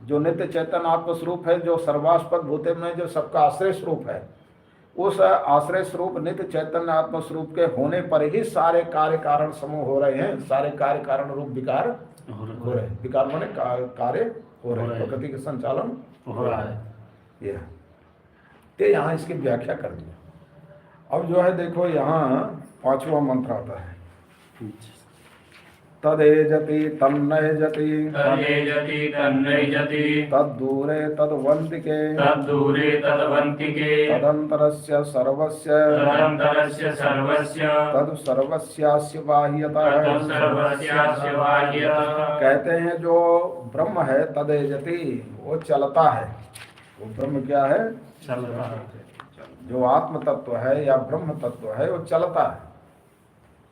जो नित्य चैतन्य आत्म स्वरूप है, जो सर्वास्पद भूते में जो सबका आश्रय स्वरूप है, उस आश्रय स्वरूप नित्य चैतन्य आत्म स्वरूप के होने पर ही सारे कार्य कारण समूह हो रहे हैं, सारे कार्य कारण रूप विकार हो रहे हैं। विकार माने कार्य हो रहे हैं, प्रकृति के संचालन हो रहा है। ये तो यहाँ इसकी व्याख्या कर दी। अब जो है देखो यहाँ 5वां मंत्र आता है, तदेजति तन्नयजति तदेजति तन्नयजति तद्दूरे तद्वन्तिके तद्दूरे तद्वन्तिके तदन्तरस्य सर्वस्य तदन्तरस्य सर्वस्य तद् सर्वस्यास्य बाह्यतः। तद् सर्वस्यास्य बाह्यतः। कहते हैं जो ब्रह्म है तदेजति, वो चलता है। वो ब्रह्म क्या है? चलता है। जो आत्म तत्व है या ब्रह्म तत्व है वो चलता है।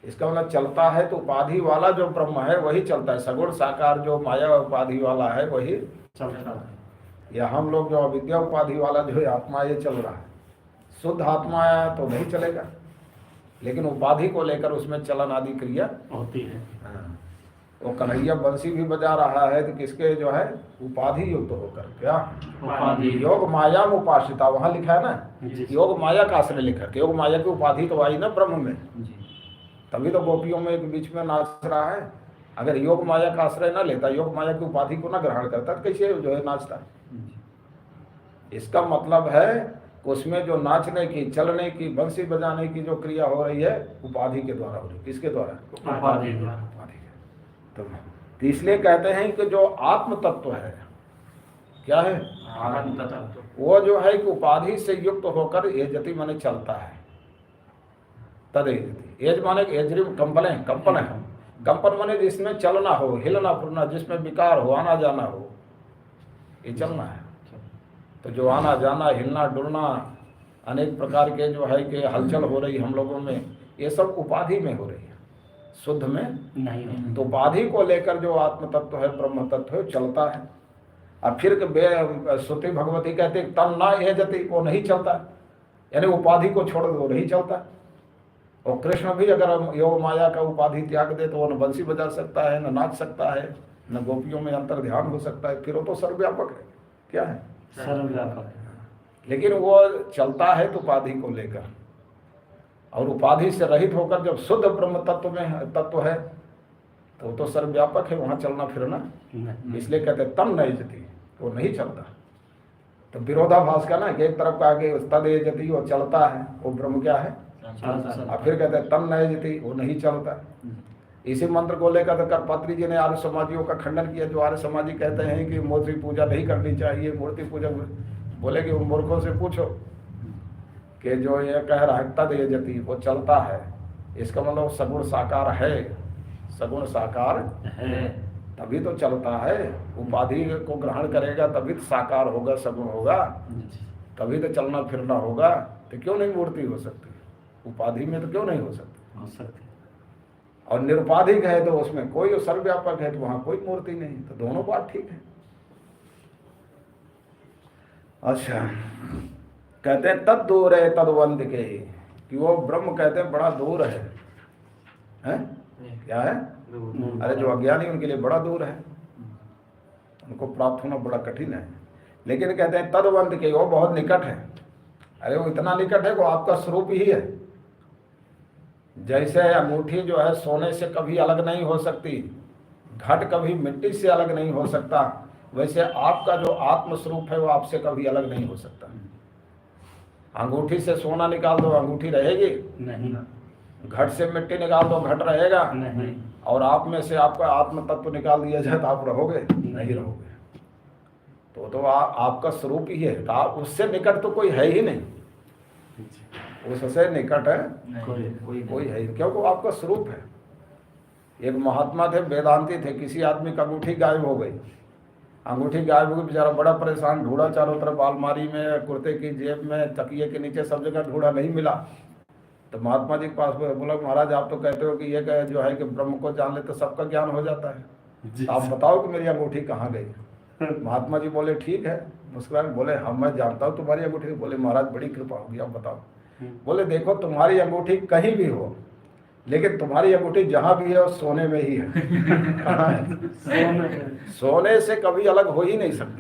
इसका मतलब चलता है तो उपाधि वाला जो ब्रह्म है वही चलता है। सगुण साकार जो माया उपाधि वाला है वही चलता है। या हम लोग जो अविद्या उपाधि वाला जो है आत्मा ये चल रहा है। शुद्ध आत्मा है तो नहीं चलेगा, लेकिन उपाधि को लेकर उसमें चलन आदि क्रिया होती है। वो कन्हैया बंसी भी बजा रहा है तो किसके जो है? उपाधि युक्त होकर। क्या उपाधि। योग माया में उपासिता, वहां लिखा है ना, जी। योग माया का आश्रय लिखा। योग माया की उपाधि तो आई ना ब्रह्म में, जी। तभी तो गोपियों में एक बीच में नाच रहा है। अगर योग माया का आश्रय न लेता, योग माया की उपाधि को न ग्रहण करता तो कैसे जो है नाचता? इसका मतलब है उसमें जो नाचने की, चलने की, बंसी बजाने की जो क्रिया हो रही है उपाधि के द्वारा हो रही है। किसके द्वारा? उपाधि द्वारा। उपाधि के। तो इसलिए कहते हैं कि जो आत्म तत्व है, क्या है? आत्म तत्व। वो जो है कि उपाधि से युक्त होकर एजति माने चलता है। तदेजति, एज माने एजरी कंपन है, कंपन है। कंपन माने जिसमें चलना हो, हिलना फुलना, जिसमें विकार हो, आना जाना हो, ये चलना है। तो जो आना जाना, हिलना डुलना, अनेक प्रकार के जो है कि हलचल हो रही हम लोगों में, ये सब उपाधि में हो रही है, शुद्ध में नहीं है। तो उपाधि को लेकर जो आत्म तत्व है, ब्रह्म तत्व है, चलता है। अब फिर श्रुति भगवती कहते तन ना एजति, वो नहीं चलता, यानी उपाधि को छोड़ दो, नहीं चलता। और कृष्ण भी अगर योग माया का उपाधि त्याग दे तो वो न बंसी बजा सकता है, न नाच सकता है, न गोपियों में अंतर ध्यान हो सकता है। फिर वो तो सर्वव्यापक है। क्या है? सर्वव्यापक है। लेकिन वो चलता है तो उपाधि को लेकर, और उपाधि से रहित होकर जब शुद्ध ब्रह्म तत्व में तत्व है तो वो तो सर्वव्यापक है, वहाँ चलना फिरना। इसलिए कहते तम नहीं जती, वो नहीं चलता। तो विरोधाभास का ना कि एक तरफ का आगे तद जती वो चलता है, वो ब्रह्म क्या है? और फिर कहते हैं तम नहीं जती, वो नहीं चलता। इसी मंत्र को लेकर तो करपात्री जी ने आर्य समाजियों का खंडन किया। जो आर्य समाजी कहते हैं कि मूर्ति पूजा नहीं करनी चाहिए, मूर्ति पूजा, बोले कि मूर्खों से पूछो कि जो ये कह रहा है तद जती, वो चलता है, इसका मतलब सगुण साकार है। सगुण साकार है तभी तो चलता है। उपाधि को ग्रहण करेगा तभी तो साकार होगा, सगुण होगा, तभी तो चलना फिरना होगा। तो क्यों नहीं मूर्ति हो सकती? उपाधि में तो क्यों नहीं हो सकती? और निरुपाधिक है तो उसमें कोई, सर्वव्यापक है तो वहां कोई मूर्ति नहीं। तो दोनों बात ठीक है। अच्छा, कहते हैं तद दूर है तदवंत के, कि वो ब्रह्म कहते हैं बड़ा दूर है। क्या है? अरे जो अज्ञानी उनके लिए बड़ा दूर है, उनको प्राप्त होना बड़ा कठिन है। लेकिन कहते हैं तदवंत के, वो बहुत निकट है। अरे वो इतना निकट है, वो आपका स्वरूप ही है। जैसे अंगूठी जो है सोने से कभी अलग नहीं हो सकती, घट कभी मिट्टी से अलग नहीं हो सकता, वैसे आपका जो आत्म स्वरूप है वो आपसे कभी अलग नहीं हो सकता। अंगूठी से सोना निकाल दो, अंगूठी रहेगी नहीं। घट से मिट्टी निकाल दो, घट रहेगा नहीं। और आप में से आपका आत्म तत्व निकाल दिया जाए तो आप रहोगे? नहीं रहोगे। तो आपका स्वरूप ही है। तो आप उससे निकट तो कोई है ही नहीं, उससे निकट है कोई है ही, क्योंकि आपका स्वरूप है। एक महात्मा थे, वेदांती थे, किसी आदमी की अंगूठी गायब हो गई। अंगूठी गायब हो गई, बेचारा बड़ा परेशान, ढूंढा चारों तरफ, अलमारी में, कुर्ते की जेब में, तकिए के नीचे, सब जगह ढूंढा, नहीं मिला। तो महात्मा जी के पास बोला महाराज आप तो कहते हो कि ये जो है कि ब्रह्म को जान ले तो सबका ज्ञान हो जाता है, आप बताओ कि मेरी अंगूठी कहाँ गई। महात्मा जी बोले ठीक है, मुस्कुराए, बोले हम मैं जानता हूँ तुम्हारी अंगूठी। बोले महाराज बड़ी कृपा होगी, आप बताओ। बोले देखो तुम्हारी अंगूठी कहीं भी हो, लेकिन तुम्हारी अंगूठी जहाँ भी है वो सोने में ही है। कहाँ है? सोने से कभी अलग हो ही नहीं सकती।